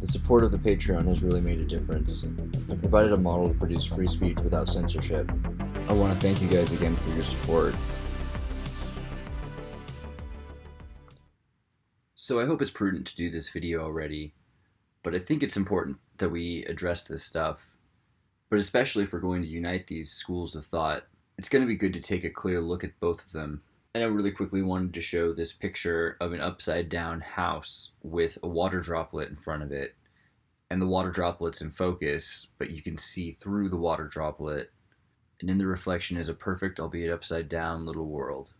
The support of the Patreon has really made a difference and provided a model to produce free speech without censorship. I want to thank you guys again for your support. So I hope it's prudent to do this video already, but I think it's important that we address this stuff. But especially if we're going to unite these schools of thought, it's going to be good to take a clear look at both of them. And I really quickly wanted to show this picture of an upside down house with a water droplet in front of it. And the water droplet's in focus, but you can see through the water droplet. And in the reflection is a perfect, albeit upside down, little world.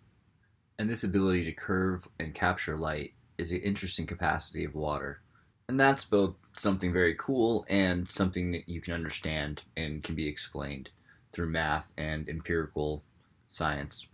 And this ability to curve and capture light is an interesting capacity of water. And that's both something very cool and something that you can understand and can be explained through math and empirical science.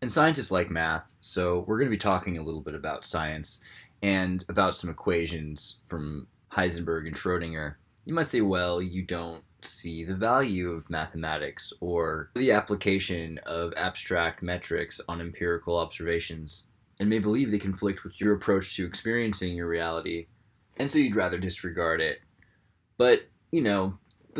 And scientists like math, so we're going to be talking a little bit about science and about some equations from Heisenberg and Schrödinger. You might say, well, you don't see the value of mathematics or the application of abstract metrics on empirical observations, and may believe they conflict with your approach to experiencing your reality, and so you'd rather disregard it. But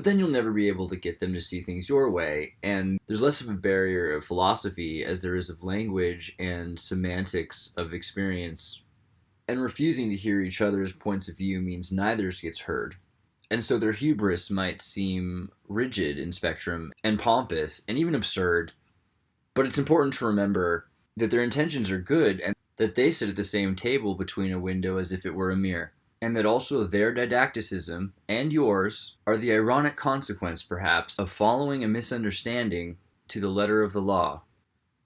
then you'll never be able to get them to see things your way, and there's less of a barrier of philosophy as there is of language and semantics of experience. And refusing to hear each other's points of view means neither gets heard. And so their hubris might seem rigid in spectrum and pompous and even absurd, but it's important to remember that their intentions are good and that they sit at the same table between a window as if it were a mirror. And that also their didacticism and yours are the ironic consequence, perhaps, of following a misunderstanding to the letter of the law.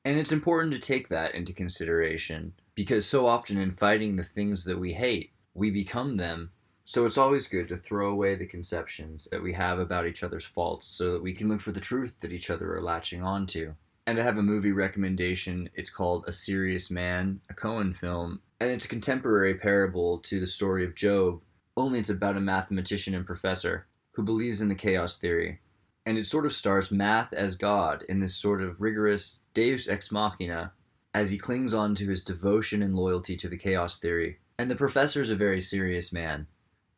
And it's important to take that into consideration, because so often in fighting the things that we hate, we become them. So it's always good to throw away the conceptions that we have about each other's faults so that we can look for the truth that each other are latching onto. And I have a movie recommendation. It's called A Serious Man, a Coen film. And it's a contemporary parable to the story of Job, only it's about a mathematician and professor who believes in the chaos theory. And it sort of stars math as God in this sort of rigorous deus ex machina as he clings on to his devotion and loyalty to the chaos theory. And the professor's a very serious man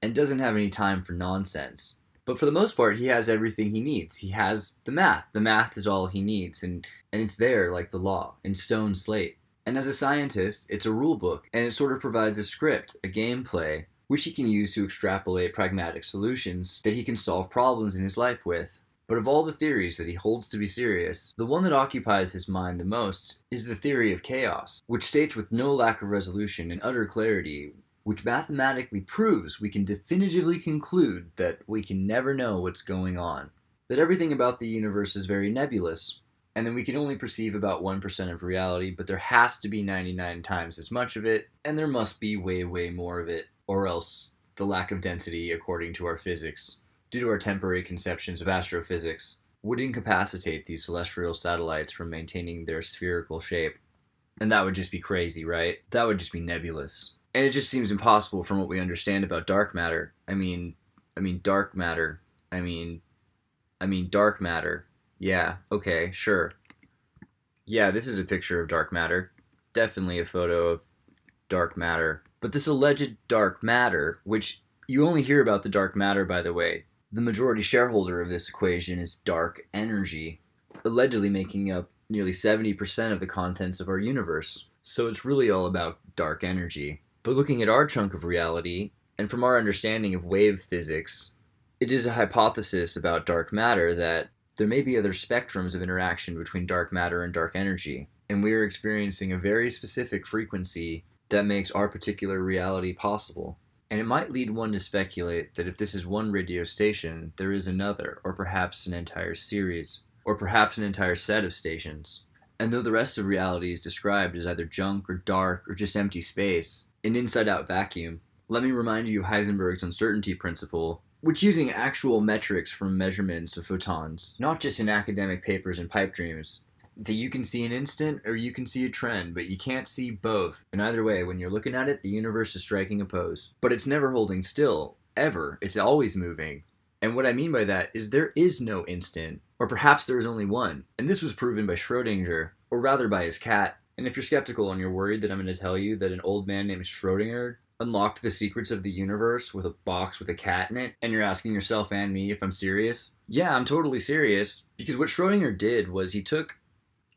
and doesn't have any time for nonsense. But for the most part, he has everything he needs. He has the math. The math is all he needs, and it's there like the law, in stone slate. And as a scientist, it's a rule book, and it sort of provides a script, a gameplay, which he can use to extrapolate pragmatic solutions that he can solve problems in his life with. But of all the theories that he holds to be serious, the one that occupies his mind the most is the theory of chaos, which states with no lack of resolution and utter clarity, which mathematically proves we can definitively conclude that we can never know what's going on, that everything about the universe is very nebulous, and then we can only perceive about 1% of reality, but there has to be 99 times as much of it, and there must be way, way more of it, or else the lack of density, according to our physics, due to our temporary conceptions of astrophysics, would incapacitate these celestial satellites from maintaining their spherical shape. And that would just be crazy, right? That would just be nebulous. And it just seems impossible from what we understand about dark matter. Dark matter. Dark matter. Yeah, okay, sure. Yeah, this is a picture of dark matter. Definitely a photo of dark matter. But this alleged dark matter, which you only hear about the dark matter, by the way, the majority shareholder of this equation is dark energy, allegedly making up nearly 70% of the contents of our universe. So it's really all about dark energy. But looking at our chunk of reality, and from our understanding of wave physics, it is a hypothesis about dark matter that there may be other spectrums of interaction between dark matter and dark energy, and we are experiencing a very specific frequency that makes our particular reality possible. And it might lead one to speculate that if this is one radio station, there is another, or perhaps an entire series, or perhaps an entire set of stations. And though the rest of reality is described as either junk or dark or just empty space, an inside-out vacuum, let me remind you of Heisenberg's uncertainty principle, which using actual metrics from measurements of photons, not just in academic papers and pipe dreams, that you can see an instant or you can see a trend, but you can't see both. And either way, when you're looking at it, the universe is striking a pose. But it's never holding still, ever. It's always moving. And what I mean by that is there is no instant, or perhaps there is only one. And this was proven by Schrödinger, or rather by his cat. And if you're skeptical and you're worried that I'm going to tell you that an old man named Schrödinger unlocked the secrets of the universe with a box with a cat in it, and you're asking yourself and me if I'm serious? Yeah, I'm totally serious, because what Schrodinger did was he took,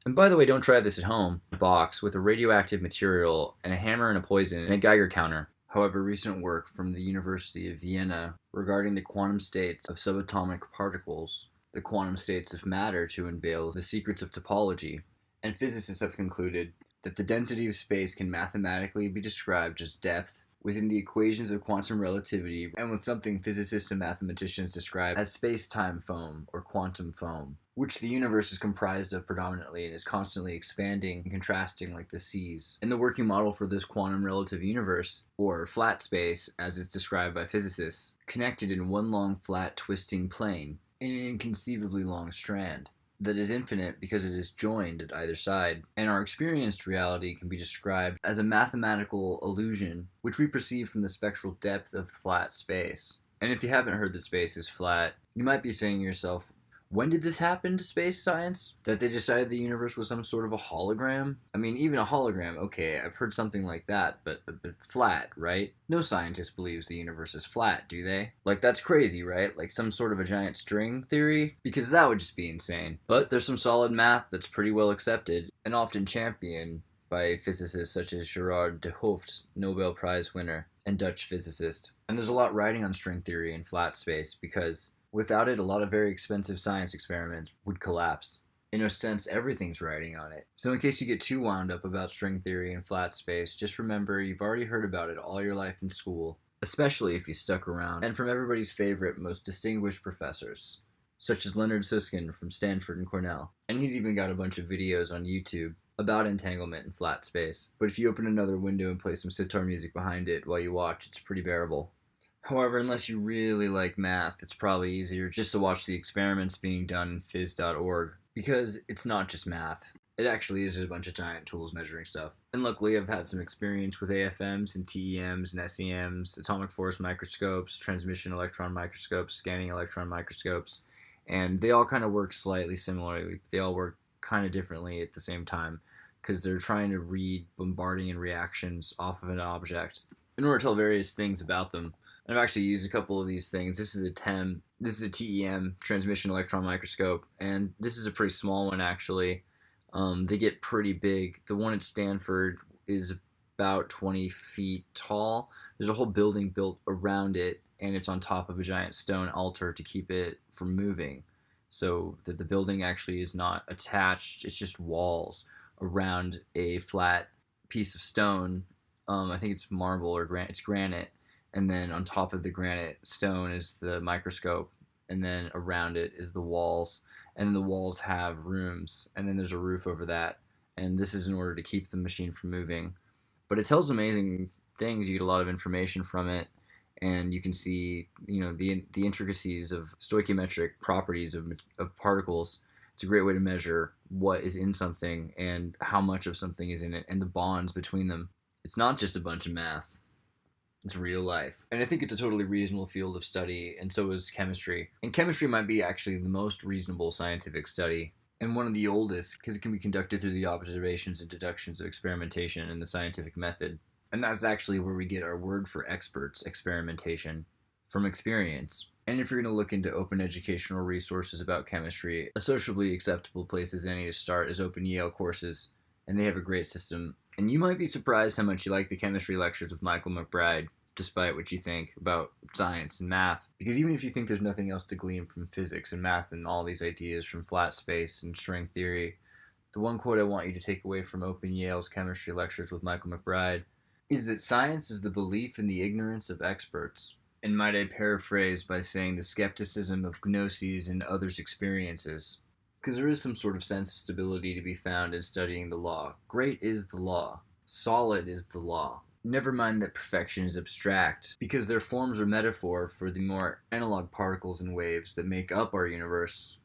and by the way, don't try this at home, a box with a radioactive material and a hammer and a poison and a Geiger counter. However, recent work from the University of Vienna regarding the quantum states of subatomic particles, the quantum states of matter, to unveil the secrets of topology, and physicists have concluded that the density of space can mathematically be described as depth within the equations of quantum relativity, and with something physicists and mathematicians describe as space-time foam or quantum foam, which the universe is comprised of predominantly and is constantly expanding and contrasting like the seas. And the working model for this quantum relative universe, or flat space as it's described by physicists, connected in one long flat twisting plane in an inconceivably long strand that is infinite because it is joined at either side, and our experienced reality can be described as a mathematical illusion which we perceive from the spectral depth of flat space. And if you haven't heard that space is flat, you might be saying to yourself, when did this happen to space science? That they decided the universe was some sort of a hologram? I mean, even a hologram, okay, I've heard something like that, but flat, right? No scientist believes the universe is flat, do they? Like, that's crazy, right? Like some sort of a giant string theory? Because that would just be insane. But there's some solid math that's pretty well accepted, and often championed by physicists such as GERARD, de Hooft, Nobel Prize winner, and Dutch physicist. And there's a lot riding on string theory in flat space, because without it, a lot of very expensive science experiments would collapse. In a sense, everything's riding on it. So in case you get too wound up about string theory and flat space, just remember you've already heard about it all your life in school, especially if you stuck around, and from everybody's favorite, most distinguished professors, such as Leonard Susskind from Stanford and Cornell. And he's even got a bunch of videos on YouTube about entanglement and flat space. But if you open another window and play some sitar music behind it while you watch, it's pretty bearable. However, unless you really like math, it's probably easier just to watch the experiments being done in phys.org, because it's not just math. It actually is a bunch of giant tools measuring stuff. And luckily, I've had some experience with AFMs and TEMs and SEMs, atomic force microscopes, transmission electron microscopes, scanning electron microscopes, and they all kind of work slightly similarly. They all work kind of differently at the same time, because they're trying to read bombarding and reactions off of an object in order to tell various things about them. I've actually used a couple of these things. This is a TEM, this is a TEM, transmission electron microscope, and this is a pretty small one actually. They get pretty big. The one at Stanford is about 20 feet tall. There's a whole building built around it, and it's on top of a giant stone altar to keep it from moving. So that the building actually is not attached, it's just walls around a flat piece of stone. I think it's marble or it's granite. And then on top of the granite stone is the microscope, and then around it is the walls, and then the walls have rooms, and then there's a roof over that, and this is in order to keep the machine from moving. But it tells amazing things. You get a lot of information from it, and you can see, you know, the intricacies of stoichiometric properties of particles. It's a great way to measure what is in something and how much of something is in it, and the bonds between them. It's not just a bunch of math. It's real life. And I think it's a totally reasonable field of study, and so is chemistry. And chemistry might be actually the most reasonable scientific study, and one of the oldest, because it can be conducted through the observations and deductions of experimentation and the scientific method. And that's actually where we get our word for experts, experimentation, from experience. And if you're going to look into open educational resources about chemistry, a sociably acceptable place as any to start is Open Yale courses, and they have a great system. And you might be surprised how much you like the chemistry lectures with Michael McBride, despite what you think about science and math. Because even if you think there's nothing else to glean from physics and math and all these ideas from flat space and string theory, the one quote I want you to take away from Open Yale's chemistry lectures with Michael McBride is that science is the belief in the ignorance of experts. And might I paraphrase by saying the skepticism of gnoses and others' experiences. Because there is some sort of sense of stability to be found in studying the law. Great is the law. Solid is the law. Never mind that perfection is abstract, because their forms are metaphor for the more analog particles and waves that make up our universe.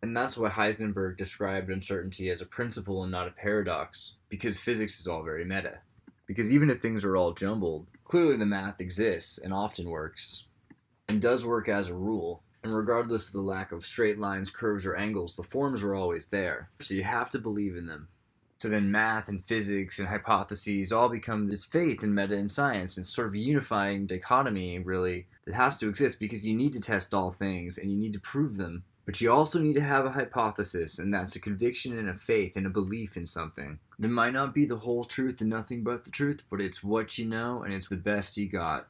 And that's why Heisenberg described uncertainty as a principle and not a paradox, because physics is all very meta. Because even if things are all jumbled, clearly the math exists and often works, and does work as a rule. And regardless of the lack of straight lines, curves, or angles, the forms are always there. So you have to believe in them. So then math and physics and hypotheses all become this faith in meta and science, and sort of a unifying dichotomy, really, that has to exist because you need to test all things and you need to prove them. But you also need to have a hypothesis, and that's a conviction and a faith and a belief in something. That might not be the whole truth and nothing but the truth, but it's what you know and it's the best you got.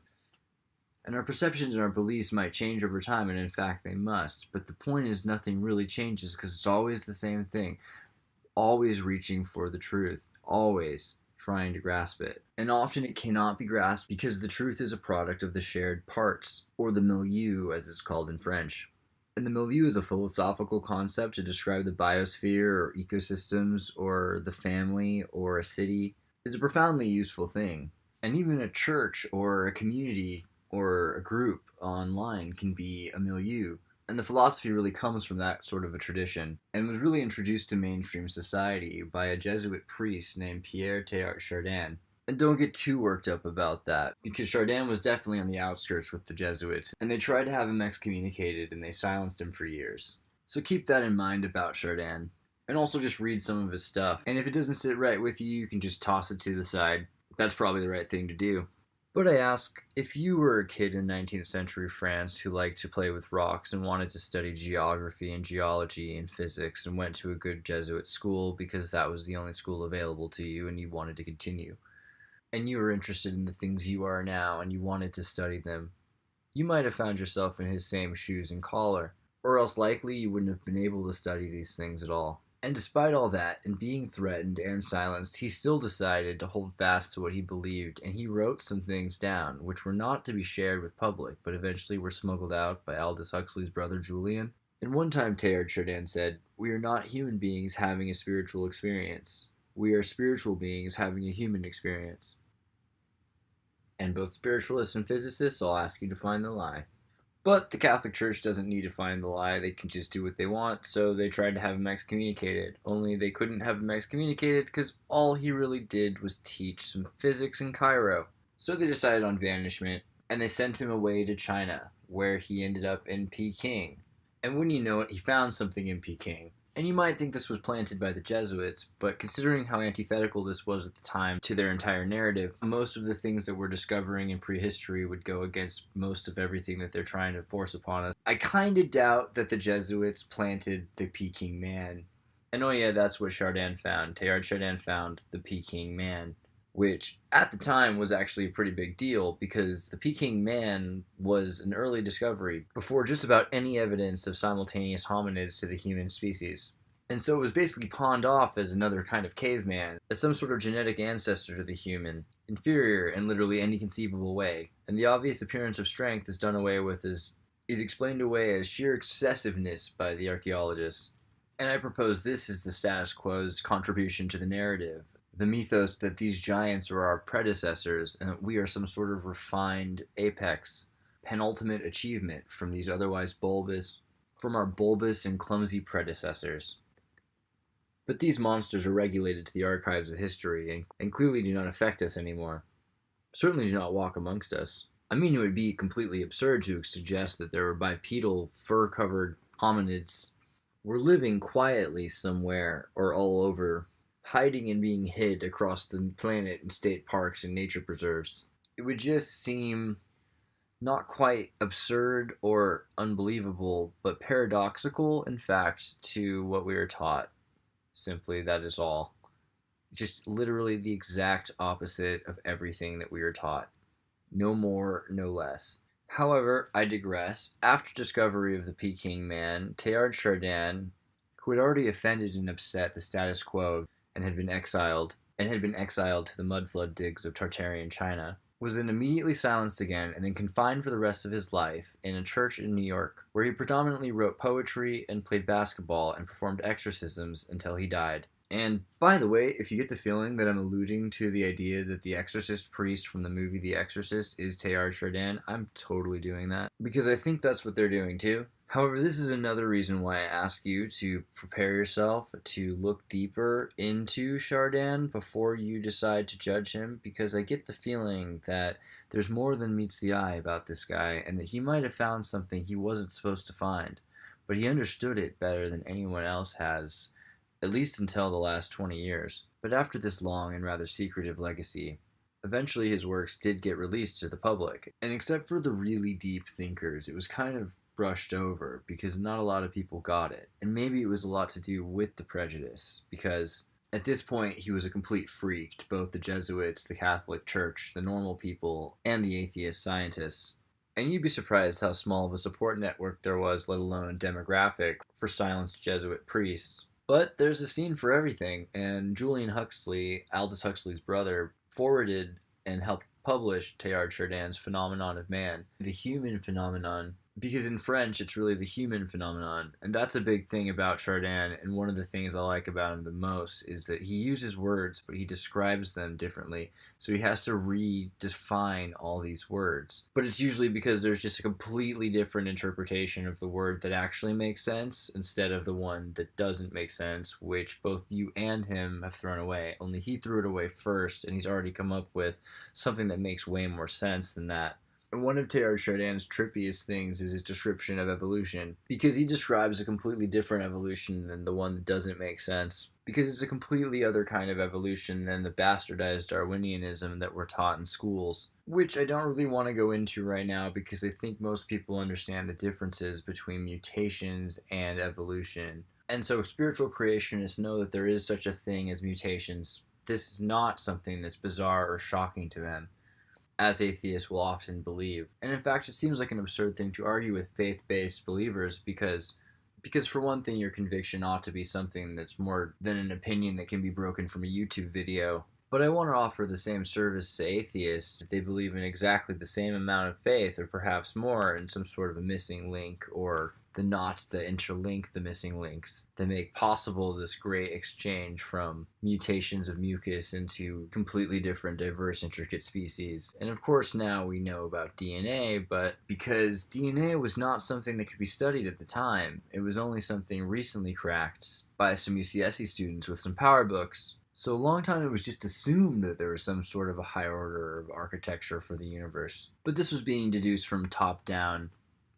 And our perceptions and our beliefs might change over time, and in fact they must. But the point is nothing really changes because it's always the same thing. Always reaching for the truth. Always trying to grasp it. And often it cannot be grasped because the truth is a product of the shared parts, or the milieu as it's called in French. And the milieu is a philosophical concept to describe the biosphere or ecosystems or the family or a city. It's a profoundly useful thing. And even a church or a community or a group online can be a milieu. And the philosophy really comes from that sort of a tradition, and was really introduced to mainstream society by a Jesuit priest named Pierre Teilhard Chardin. And don't get too worked up about that, because Chardin was definitely on the outskirts with the Jesuits, and they tried to have him excommunicated, and they silenced him for years. So keep that in mind about Chardin. And also just read some of his stuff. And if it doesn't sit right with you, you can just toss it to the side. That's probably the right thing to do. But I ask, if you were a kid in 19th century France who liked to play with rocks and wanted to study geography and geology and physics and went to a good Jesuit school because that was the only school available to you and you wanted to continue, and you were interested in the things you are now and you wanted to study them, you might have found yourself in his same shoes and collar, or else likely you wouldn't have been able to study these things at all. And despite all that, and being threatened and silenced, he still decided to hold fast to what he believed, and he wrote some things down, which were not to be shared with public, but eventually were smuggled out by Aldous Huxley's brother Julian. And one time Teilhard Chardin said, "We are not human beings having a spiritual experience. We are spiritual beings having a human experience." And both spiritualists and physicists all ask you to find the lie. But the Catholic Church doesn't need to find the lie, they can just do what they want, so they tried to have him excommunicated. Only they couldn't have him excommunicated because all he really did was teach some physics in Cairo. So they decided on banishment, and they sent him away to China, where he ended up in Peking. And wouldn't you know it, he found something in Peking. And you might think this was planted by the Jesuits, but considering how antithetical this was at the time to their entire narrative, most of the things that we're discovering in prehistory would go against most of everything that they're trying to force upon us. I kinda doubt that the Jesuits planted the Peking man. And oh yeah, that's what Chardin found. Teilhard Chardin found the Peking man, which at the time was actually a pretty big deal because the Peking man was an early discovery before just about any evidence of simultaneous hominids to the human species. And so it was basically pawned off as another kind of caveman, as some sort of genetic ancestor to the human, inferior in literally any conceivable way. And the obvious appearance of strength is done away with is explained away as sheer excessiveness by the archaeologists. And I propose this is the status quo's contribution to the narrative. The mythos that these giants are our predecessors and that we are some sort of refined apex, penultimate achievement from these otherwise bulbous, from our bulbous and clumsy predecessors. But these monsters are regulated to the archives of history and clearly do not affect us anymore. Certainly do not walk amongst us. I mean, it would be completely absurd to suggest that there were bipedal, fur-covered hominids were living quietly somewhere or all over, hiding and being hid across the planet in state parks and nature preserves. It would just seem not quite absurd or unbelievable, but paradoxical, in fact, to what we are taught. Simply, that is all. Just literally the exact opposite of everything that we are taught. No more, no less. However, I digress. After discovery of the Peking man, Teilhard Chardin, who had already offended and upset the status quo and had been exiled to the mud flood digs of Tartarian China, was then immediately silenced again and then confined for the rest of his life in a church in New York, where he predominantly wrote poetry and played basketball and performed exorcisms until he died. And, by the way, if you get the feeling that I'm alluding to the idea that the exorcist priest from the movie The Exorcist is Teilhard Chardin, I'm totally doing that, because I think that's what they're doing too. However, this is another reason why I ask you to prepare yourself to look deeper into Chardin before you decide to judge him, because I get the feeling that there's more than meets the eye about this guy, and that he might have found something he wasn't supposed to find, but he understood it better than anyone else has, at least until the last 20 years. But after this long and rather secretive legacy, eventually his works did get released to the public, and except for the really deep thinkers, it was kind of brushed over because not a lot of people got it. And maybe it was a lot to do with the prejudice, because at this point he was a complete freak to both the Jesuits, the Catholic Church, the normal people, and the atheist scientists. And you'd be surprised how small of a support network there was, let alone a demographic, for silenced Jesuit priests. But there's a scene for everything, and Julian Huxley, Aldous Huxley's brother, forwarded and helped publish Teilhard Chardin's Phenomenon of Man, the human phenomenon, because in French it's really the human phenomenon. And that's a big thing about Chardin, and one of the things I like about him the most is that he uses words, but he describes them differently. So he has to redefine all these words. But it's usually because there's just a completely different interpretation of the word that actually makes sense, instead of the one that doesn't make sense, which both you and him have thrown away. Only he threw it away first, and he's already come up with something that makes way more sense than that. And one of Teilhard Chardin's trippiest things is his description of evolution, because he describes a completely different evolution than the one that doesn't make sense, because it's a completely other kind of evolution than the bastardized Darwinianism that we're taught in schools, which I don't really want to go into right now because I think most people understand the differences between mutations and evolution. And so spiritual creationists know that there is such a thing as mutations. This is not something that's bizarre or shocking to them, as atheists will often believe. And in fact, it seems like an absurd thing to argue with faith-based believers because for one thing, your conviction ought to be something that's more than an opinion that can be broken from a YouTube video. But I want to offer the same service to atheists if they believe in exactly the same amount of faith, or perhaps more, in some sort of a missing link, or the knots that interlink the missing links that make possible this great exchange from mutations of mucus into completely different, diverse, intricate species. And of course now we know about DNA, but because DNA was not something that could be studied at the time, it was only something recently cracked by some UCSC students with some power books. So a long time it was just assumed that there was some sort of a high order of architecture for the universe. But this was being deduced from top-down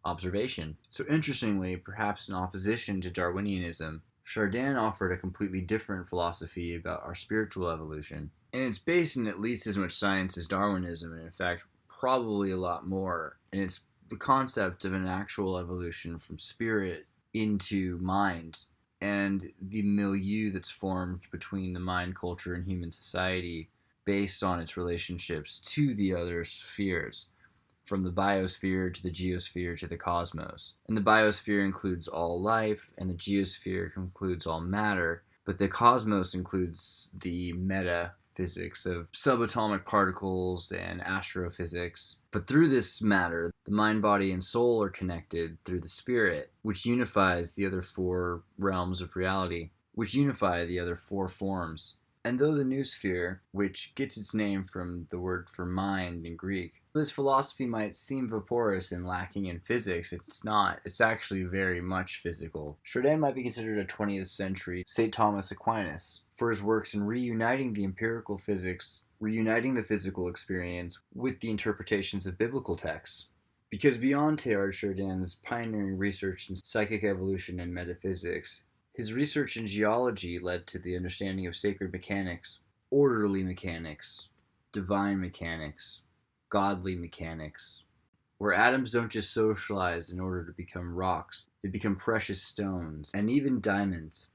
observation. So interestingly, perhaps in opposition to Darwinianism, Chardin offered a completely different philosophy about our spiritual evolution. And it's based in at least as much science as Darwinism, and in fact, probably a lot more. And it's the concept of an actual evolution from spirit into mind, and the milieu that's formed between the mind, culture, and human society based on its relationships to the other spheres, from the biosphere to the geosphere to the cosmos. And the biosphere includes all life, and the geosphere includes all matter, but the cosmos includes the metaphysics of subatomic particles and astrophysics. But through this matter, the mind, body, and soul are connected through the spirit, which unifies the other four realms of reality, which unify the other four forms. And though the noosphere, which gets its name from the word for mind in Greek, this philosophy might seem vaporous and lacking in physics, it's not. It's actually very much physical. Chardin might be considered a 20th century St. Thomas Aquinas for his works in reuniting the empirical physics, reuniting the physical experience with the interpretations of biblical texts. Because beyond Teilhard Chardin's pioneering research in psychic evolution and metaphysics, his research in geology led to the understanding of sacred mechanics, orderly mechanics, divine mechanics, godly mechanics, where atoms don't just socialize in order to become rocks, they become precious stones, and even diamonds.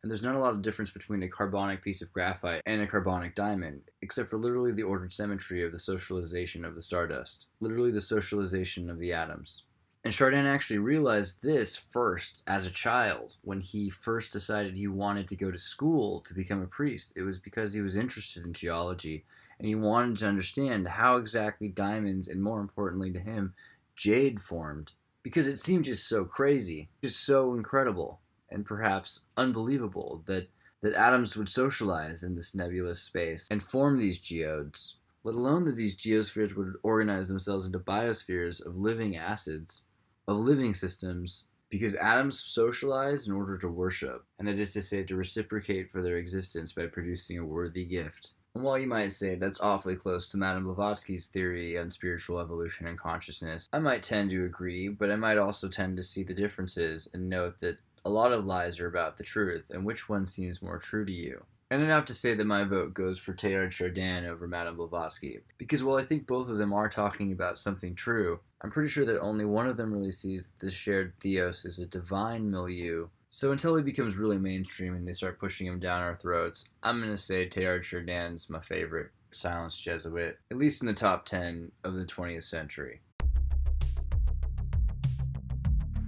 And there's not a lot of difference between a carbonic piece of graphite and a carbonic diamond, except for literally the ordered symmetry of the socialization of the stardust, literally the socialization of the atoms. And Chardin actually realized this first as a child. When he first decided he wanted to go to school to become a priest, it was because he was interested in geology, and he wanted to understand how exactly diamonds, and more importantly to him, jade formed. Because it seemed just so crazy, just so incredible, and perhaps unbelievable that atoms would socialize in this nebulous space and form these geodes, let alone that these geospheres would organize themselves into biospheres of living acids, of living systems, because atoms socialize in order to worship, and that is to say, to reciprocate for their existence by producing a worthy gift. And while you might say that's awfully close to Madame Blavatsky's theory on spiritual evolution and consciousness, I might tend to agree, but I might also tend to see the differences and note that a lot of lies are about the truth, and which one seems more true to you. And enough to say that my vote goes for Teilhard Chardin over Madame Blavatsky, because while I think both of them are talking about something true, I'm pretty sure that only one of them really sees the shared theos as a divine milieu. So until he becomes really mainstream and they start pushing him down our throats, I'm going to say Teilhard Chardin's my favorite silenced Jesuit, at least in the top 10 of the 20th century.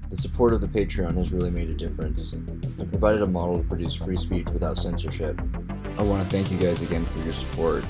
The support of the Patreon has really made a difference and provided a model to produce free speech without censorship. I want to thank you guys again for your support.